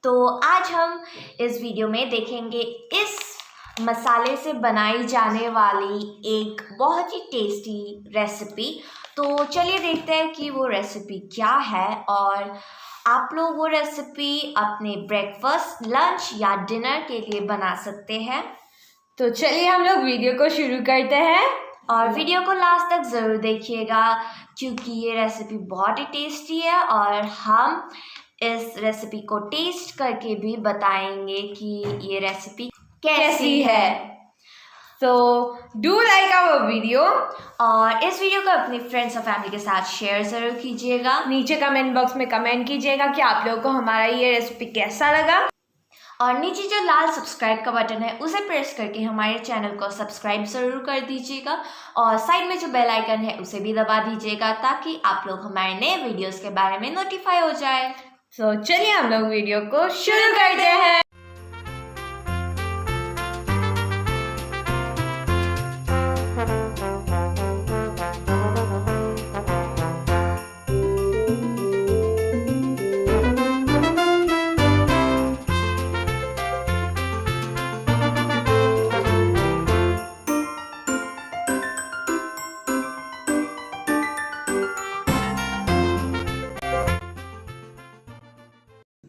तो आज हम इस वीडियो में देखेंगे इस मसाले से बनाई जाने वाली एक बहुत ही टेस्टी रेसिपी। तो चलिए देखते हैं कि वो रेसिपी क्या है और आप लोग वो रेसिपी अपने ब्रेकफास्ट, लंच या डिनर के लिए बना सकते हैं। तो चलिए हम लोग वीडियो को शुरू करते हैं और वीडियो को लास्ट तक ज़रूर देखिएगा क्योंकि ये रेसिपी बहुत ही टेस्टी है और हम इस रेसिपी को टेस्ट करके भी बताएंगे कि ये रेसिपी कैसी है। तो डू लाइक आवर वीडियो और इस वीडियो को अपनी फ्रेंड्स और फैमिली के साथ शेयर ज़रूर कीजिएगा। नीचे कमेंट बॉक्स में कमेंट कीजिएगा कि आप लोगों को हमारा ये रेसिपी कैसा लगा। और नीचे जो लाल सब्सक्राइब का बटन है उसे प्रेस करके हमारे चैनल को सब्सक्राइब ज़रूर कर दीजिएगा और साइड में जो बेल आइकन है उसे भी दबा दीजिएगा ताकि आप लोग हमारे नए वीडियोस के बारे में नोटिफाई हो जाए। तो चलिए हम लोग वीडियो को शुरू करते हैं।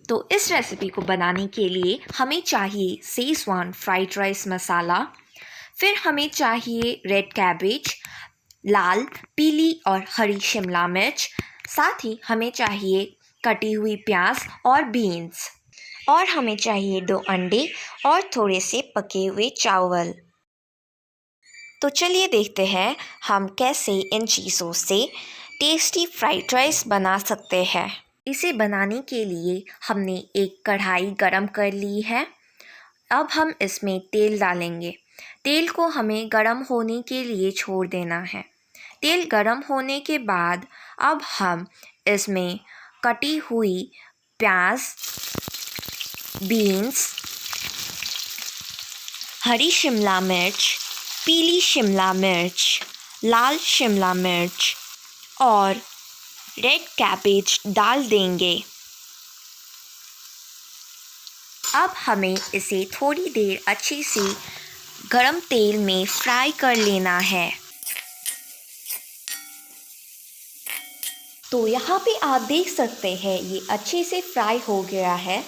तो इस रेसिपी को बनाने के लिए हमें चाहिए शेज़वान फ्राइड राइस मसाला, फिर हमें चाहिए रेड कैबेज, लाल, पीली और हरी शिमला मिर्च, साथ ही हमें चाहिए कटी हुई प्याज और बीन्स, और हमें चाहिए 2 अंडे और थोड़े से पके हुए चावल। तो चलिए देखते हैं हम कैसे इन चीज़ों से टेस्टी फ्राइड राइस बना सकते हैं। इसे बनाने के लिए हमने एक कढ़ाई गरम कर ली है। अब हम इसमें तेल डालेंगे। तेल को हमें गरम होने के लिए छोड़ देना है। तेल गरम होने के बाद अब हम इसमें कटी हुई प्याज, बीन्स, हरी शिमला मिर्च, पीली शिमला मिर्च, लाल शिमला मिर्च और रेड कैबेज डाल देंगे। अब हमें इसे थोड़ी देर अच्छे से गरम तेल में फ्राई कर लेना है। तो यहाँ पे आप देख सकते हैं ये अच्छे से फ्राई हो गया है।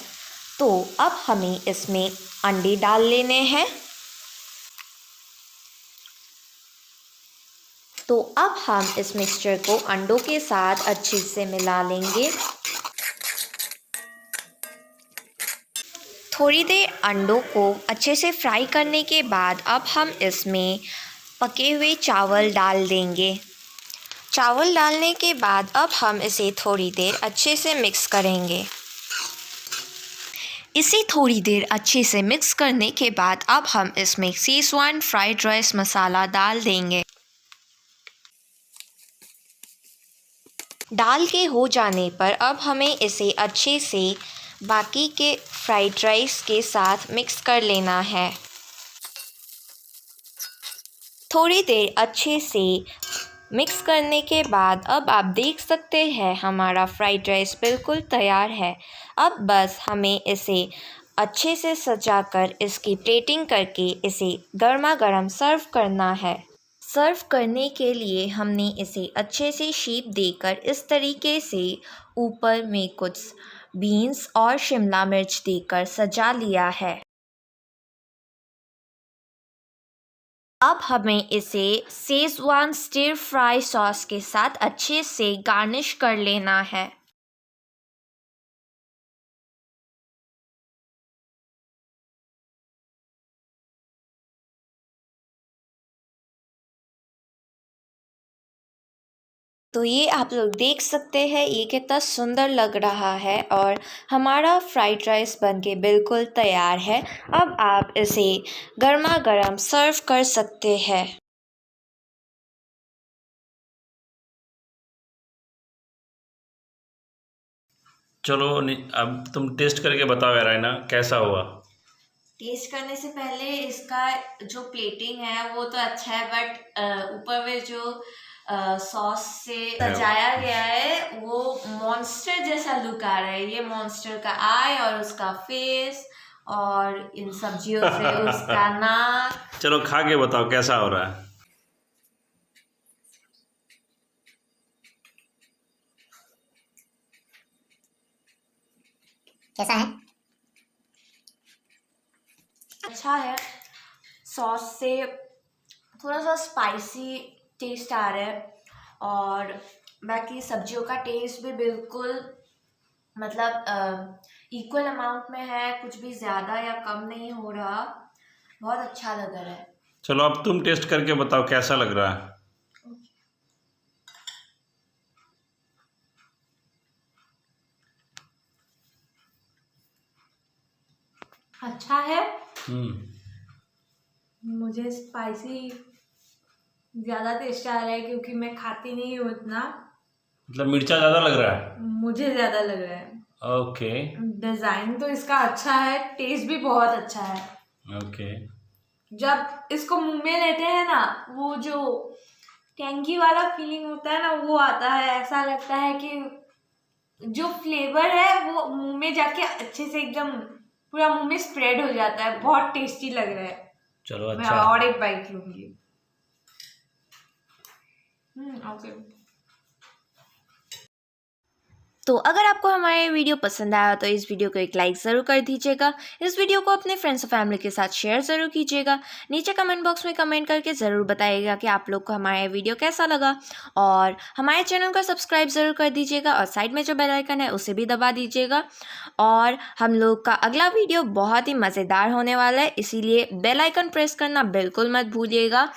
तो अब हमें इसमें अंडे डाल लेने हैं। तो अब हम इस मिक्सचर को अंडों के साथ अच्छे से मिला लेंगे। थोड़ी देर अंडों को अच्छे से फ्राई करने के बाद अब हम इसमें पके हुए चावल डाल देंगे। चावल डालने के बाद अब हम इसे थोड़ी देर अच्छे से मिक्स करेंगे। इसे थोड़ी देर अच्छे से मिक्स करने के बाद अब हम इसमें शेज़वान फ्राइड राइस मसाला डाल देंगे। डाल के हो जाने पर अब हमें इसे अच्छे से बाकी के फ्राइड राइस के साथ मिक्स कर लेना है। थोड़ी देर अच्छे से मिक्स करने के बाद अब आप देख सकते हैं हमारा फ्राइड राइस बिल्कुल तैयार है। अब बस हमें इसे अच्छे से सजाकर इसकी प्लेटिंग करके इसे गर्मा गर्म सर्व करना है। सर्व करने के लिए हमने इसे अच्छे से शेप देकर इस तरीके से ऊपर में कुछ बीन्स और शिमला मिर्च देकर सजा लिया है। अब हमें इसे शेज़वान स्टिर फ्राई सॉस के साथ अच्छे से गार्निश कर लेना है। तो ये आप लोग देख सकते हैं ये कितना सुंदर लग रहा है और हमारा फ्राइड राइस बनके बिल्कुल तैयार है। अब आप इसे गर्मा गर्म सर्व कर सकते हैं। चलो अब तुम टेस्ट करके बताओ यार ना कैसा हुआ। टेस्ट करने से पहले इसका जो प्लेटिंग है वो तो अच्छा है बट ऊपर में जो सॉस से सजाया गया है वो मॉन्स्टर जैसा लुक आ रहा है। ये मॉन्स्टर का आई और उसका फेस और इन सब्जियों से उसका नाक। चलो खा के बताओ कैसा हो रहा है। कैसा है? अच्छा है, सॉस से थोड़ा सा स्पाइसी टेस्ट आ रहा है और बाकी सब्जियों का टेस्ट भी बिल्कुल मतलब इक्वल अमाउंट में है, कुछ भी ज़्यादा या कम नहीं हो रहा। बहुत अच्छा लग रहा है। चलो अब तुम टेस्ट करके बताओ कैसा लग रहा है। अच्छा है। हम्म। मुझे स्पाइसी ज़्यादा टेस्ट आ रहा है क्योंकि मैं खाती नहीं हूँ इतना। मतलब मिर्चा ज़्यादा लग रहा है। मुझे ज़्यादा लग रहा है। ओके डिज़ाइन तो इसका अच्छा है, टेस्ट भी बहुत अच्छा है। ओके। जब इसको मुंह में लेते हैं ना, वो जो टेंगी वाला फीलिंग होता है ना, वो आता है। ऐसा लगता है कि जो फ्लेवर है वो मुंह में जाके अच्छे से एकदम पूरा मुंह में स्प्रेड हो जाता है। बहुत टेस्टी लग रहा है। चलो मैं अच्छा। और एक बाइट लूंगी। ओके। तो अगर आपको हमारा ये वीडियो पसंद आया तो इस वीडियो को एक लाइक ज़रूर कर दीजिएगा। इस वीडियो को अपने फ्रेंड्स और फैमिली के साथ शेयर ज़रूर कीजिएगा। नीचे कमेंट बॉक्स में कमेंट करके ज़रूर बताइएगा कि आप लोग को हमारा ये वीडियो कैसा लगा और हमारे चैनल को सब्सक्राइब ज़रूर कर दीजिएगा और साइड में जो बेल आइकन है उसे भी दबा दीजिएगा। और हम लोग का अगला वीडियो बहुत ही मज़ेदार होने वाला है, इसीलिए बेल आइकन प्रेस करना बिल्कुल मत भूलिएगा,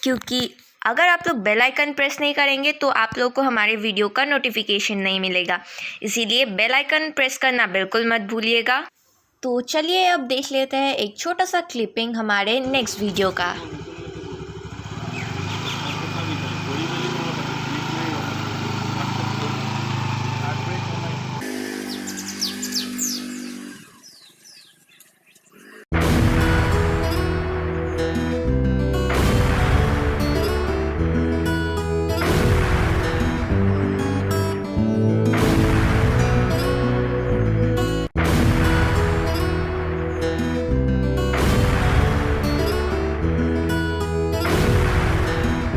क्योंकि अगर आप लोग बेल आइकन प्रेस नहीं करेंगे तो आप लोग को हमारे वीडियो का नोटिफिकेशन नहीं मिलेगा। इसीलिए बेल आइकन प्रेस करना बिल्कुल मत भूलिएगा। तो चलिए अब देख लेते हैं एक छोटा सा क्लिपिंग हमारे नेक्स्ट वीडियो का।